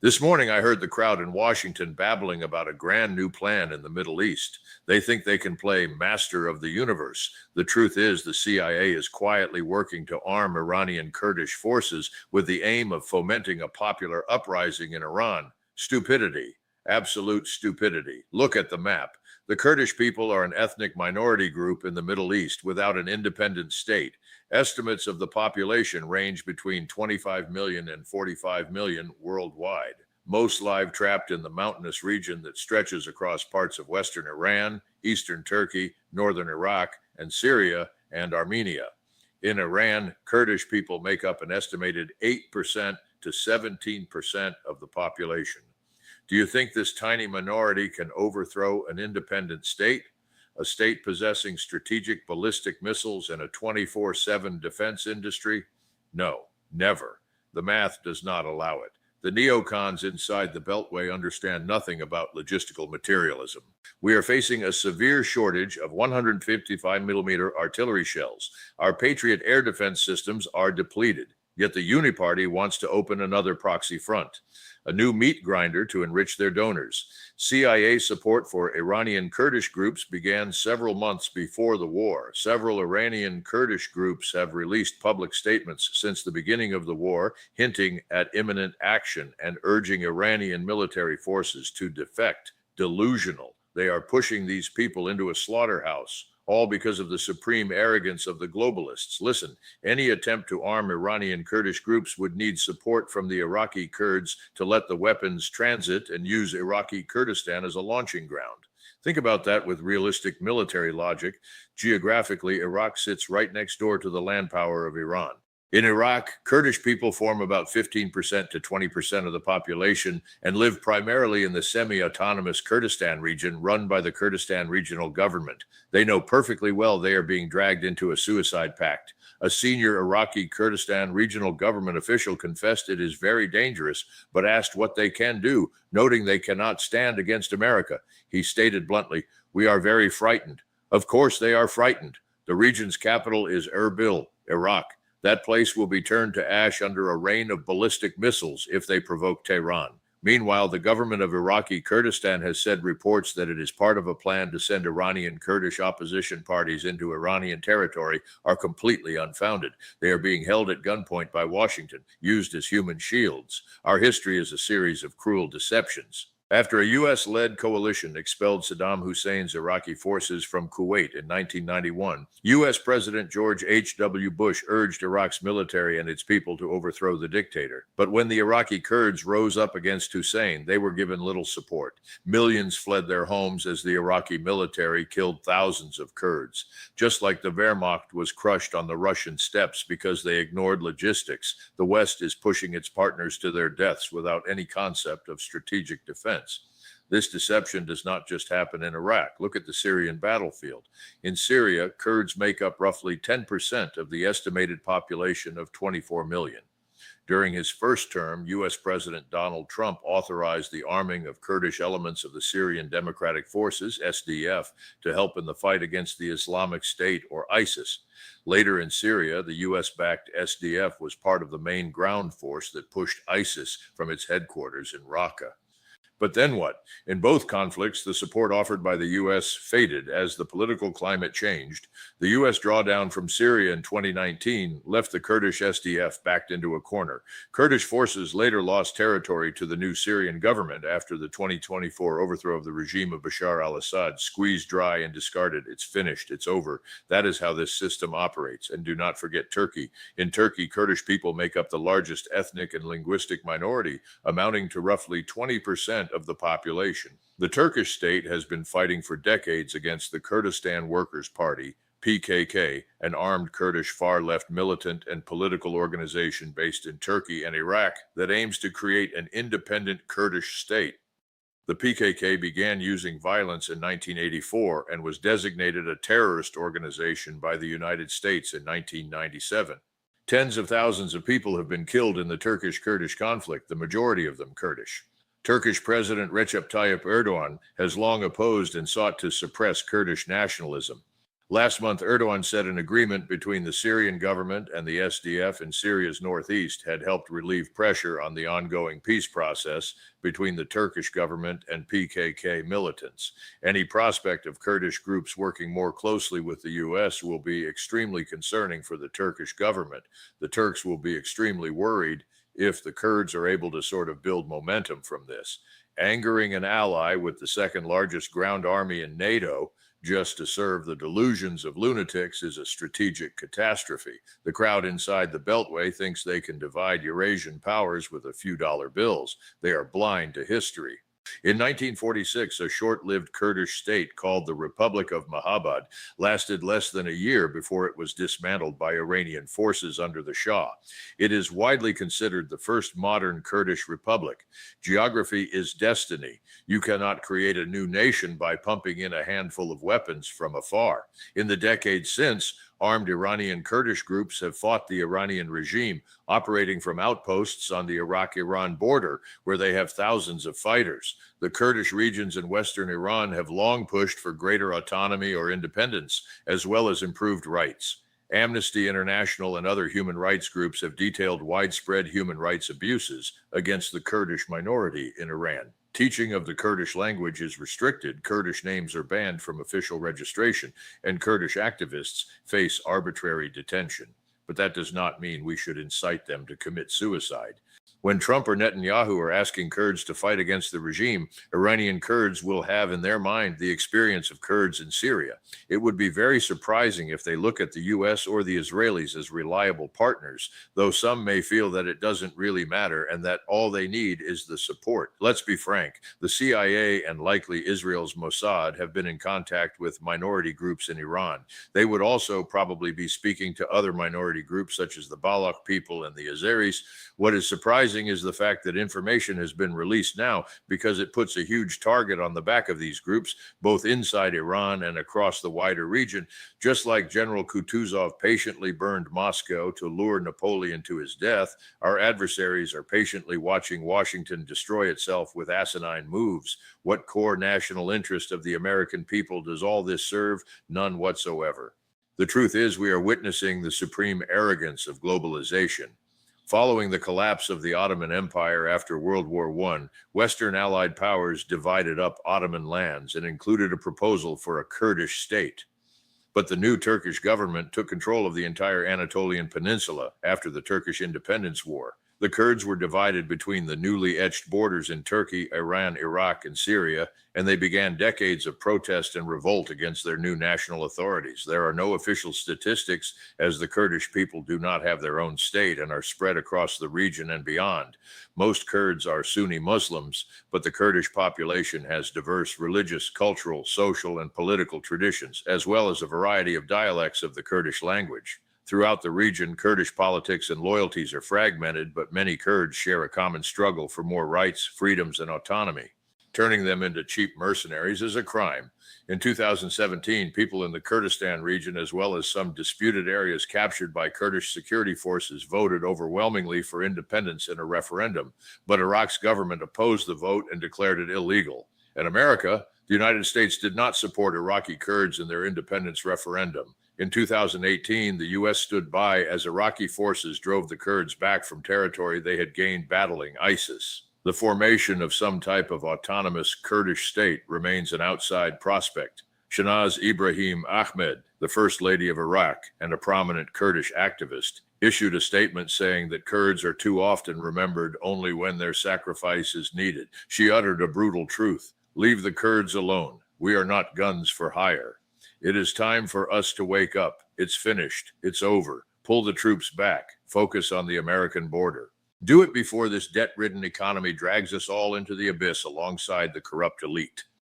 This morning, I heard the crowd in Washington babbling about a grand new plan in the Middle East. They think they can play master of the universe. The truth is, the CIA is quietly working to arm Iranian Kurdish forces with the aim of fomenting a popular uprising in Iran. Stupidity. Absolute stupidity. Look at the map. The Kurdish people are an ethnic minority group in the Middle East without an independent state. Estimates of the population range between 25 million and 45 million worldwide. Most live trapped in the mountainous region that stretches across parts of western Iran, eastern Turkey, northern Iraq, and Syria and Armenia. In Iran, Kurdish people make up an estimated 8% to 17% of the population. Do you think this tiny minority can overthrow an independent state? A state possessing strategic ballistic missiles and a 24/7 defense industry? No, never. The math does not allow it. The neocons inside the Beltway understand nothing about logistical materialism. We are facing a severe shortage of 155mm artillery shells. Our Patriot air defense systems are depleted. Yet the Uniparty wants to open another proxy front, a new meat grinder to enrich their donors. CIA support for Iranian Kurdish groups began several months before the war. Several Iranian Kurdish groups have released public statements since the beginning of the war, hinting at imminent action and urging Iranian military forces to defect. Delusional. They are pushing these people into a slaughterhouse, all because of the supreme arrogance of the globalists. Listen, any attempt to arm Iranian Kurdish groups would need support from the Iraqi Kurds to let the weapons transit and use Iraqi Kurdistan as a launching ground. Think about that with realistic military logic. Geographically, Iraq sits right next door to the land power of Iran. In Iraq, Kurdish people form about 15% to 20% of the population and live primarily in the semi-autonomous Kurdistan region run by the Kurdistan regional government. They know perfectly well they are being dragged into a suicide pact. A senior Iraqi Kurdistan regional government official confessed it is very dangerous, but asked what they can do, noting they cannot stand against America. He stated bluntly, "We are very frightened." Of course they are frightened. The region's capital is Erbil, Iraq. That place will be turned to ash under a rain of ballistic missiles if they provoke Tehran. Meanwhile, the government of Iraqi Kurdistan has said reports that it is part of a plan to send Iranian Kurdish opposition parties into Iranian territory are completely unfounded. They are being held at gunpoint by Washington, used as human shields. Our history is a series of cruel deceptions. After a U.S.-led coalition expelled Saddam Hussein's Iraqi forces from Kuwait in 1991, U.S. President George H.W. Bush urged Iraq's military and its people to overthrow the dictator. But when the Iraqi Kurds rose up against Hussein, they were given little support. Millions fled their homes as the Iraqi military killed thousands of Kurds. Just like the Wehrmacht was crushed on the Russian steppes because they ignored logistics, the West is pushing its partners to their deaths without any concept of strategic defense. This deception does not just happen in Iraq. Look at the Syrian battlefield. In Syria, Kurds make up roughly 10% of the estimated population of 24 million. During his first term, U.S. President Donald Trump authorized the arming of Kurdish elements of the Syrian Democratic Forces, SDF, to help in the fight against the Islamic State, or ISIS. Later in Syria, the U.S.-backed SDF was part of the main ground force that pushed ISIS from its headquarters in Raqqa. But then what? In both conflicts, the support offered by the U.S. faded as the political climate changed. The U.S. drawdown from Syria in 2019 left the Kurdish SDF backed into a corner. Kurdish forces later lost territory to the new Syrian government after the 2024 overthrow of the regime of Bashar al-Assad. Squeezed dry and discarded. It's finished. It's over. That is how this system operates. And do not forget Turkey. In Turkey, Kurdish people make up the largest ethnic and linguistic minority, amounting to roughly 20% of the population. The Turkish state has been fighting for decades against the Kurdistan Workers' Party, PKK, an armed Kurdish far-left militant and political organization based in Turkey and Iraq that aims to create an independent Kurdish state. The PKK began using violence in 1984 and was designated a terrorist organization by the United States in 1997. Tens of thousands of people have been killed in the Turkish-Kurdish conflict, the majority of them Kurdish. Turkish President Recep Tayyip Erdogan has long opposed and sought to suppress Kurdish nationalism. Last month, Erdogan said an agreement between the Syrian government and the SDF in Syria's northeast had helped relieve pressure on the ongoing peace process between the Turkish government and PKK militants. Any prospect of Kurdish groups working more closely with the U.S. will be extremely concerning for the Turkish government. The Turks will be extremely worried if the Kurds are able to sort of build momentum from this. Angering an ally with the second largest ground army in NATO just to serve the delusions of lunatics is a strategic catastrophe. The crowd inside the Beltway thinks they can divide Eurasian powers with a few dollar bills. They are blind to history. In 1946, a short-lived Kurdish state called the Republic of Mahabad lasted less than a year before it was dismantled by Iranian forces under the Shah. It is widely considered the first modern Kurdish republic. Geography is destiny. You cannot create a new nation by pumping in a handful of weapons from afar. In the decades since, armed Iranian Kurdish groups have fought the Iranian regime, operating from outposts on the Iraq-Iran border, where they have thousands of fighters. The Kurdish regions in western Iran have long pushed for greater autonomy or independence, as well as improved rights. Amnesty International and other human rights groups have detailed widespread human rights abuses against the Kurdish minority in Iran. Teaching of the Kurdish language is restricted, Kurdish names are banned from official registration, and Kurdish activists face arbitrary detention. But that does not mean we should incite them to commit suicide. When Trump or Netanyahu are asking Kurds to fight against the regime, Iranian Kurds will have in their mind the experience of Kurds in Syria. It would be very surprising if they look at the U.S. or the Israelis as reliable partners, though some may feel that it doesn't really matter and that all they need is the support. Let's be frank, the CIA and likely Israel's Mossad have been in contact with minority groups in Iran. They would also probably be speaking to other minority groups such as the Baloch people and the Azeris. What is surprising is the fact that information has been released now because it puts a huge target on the back of these groups, both inside Iran and across the wider region. Just like General Kutuzov patiently burned Moscow to lure Napoleon to his death, our adversaries are patiently watching Washington destroy itself with asinine moves. What core national interest of the American people does all this serve? None whatsoever. The truth is, we are witnessing the supreme arrogance of globalization. Following the collapse of the Ottoman Empire after World War I, Western Allied powers divided up Ottoman lands and included a proposal for a Kurdish state. But the new Turkish government took control of the entire Anatolian Peninsula after the Turkish Independence War. The Kurds were divided between the newly etched borders in Turkey, Iran, Iraq, and Syria, and they began decades of protest and revolt against their new national authorities. There are no official statistics, as the Kurdish people do not have their own state and are spread across the region and beyond. Most Kurds are Sunni Muslims, but the Kurdish population has diverse religious, cultural, social, and political traditions, as well as a variety of dialects of the Kurdish language. Throughout the region, Kurdish politics and loyalties are fragmented, but many Kurds share a common struggle for more rights, freedoms, and autonomy. Turning them into cheap mercenaries is a crime. In 2017, people in the Kurdistan region, as well as some disputed areas captured by Kurdish security forces, voted overwhelmingly for independence in a referendum, but Iraq's government opposed the vote and declared it illegal. In America, the United States did not support Iraqi Kurds in their independence referendum. In 2018, the U.S. stood by as Iraqi forces drove the Kurds back from territory they had gained battling ISIS. The formation of some type of autonomous Kurdish state remains an outside prospect. Shanaz Ibrahim Ahmed, the First Lady of Iraq and a prominent Kurdish activist, issued a statement saying that Kurds are too often remembered only when their sacrifice is needed. She uttered a brutal truth. Leave the Kurds alone. We are not guns for hire. It is time for us to wake up. It's finished. It's over. Pull the troops back. Focus on the American border. Do it before this debt-ridden economy drags us all into the abyss alongside the corrupt elite.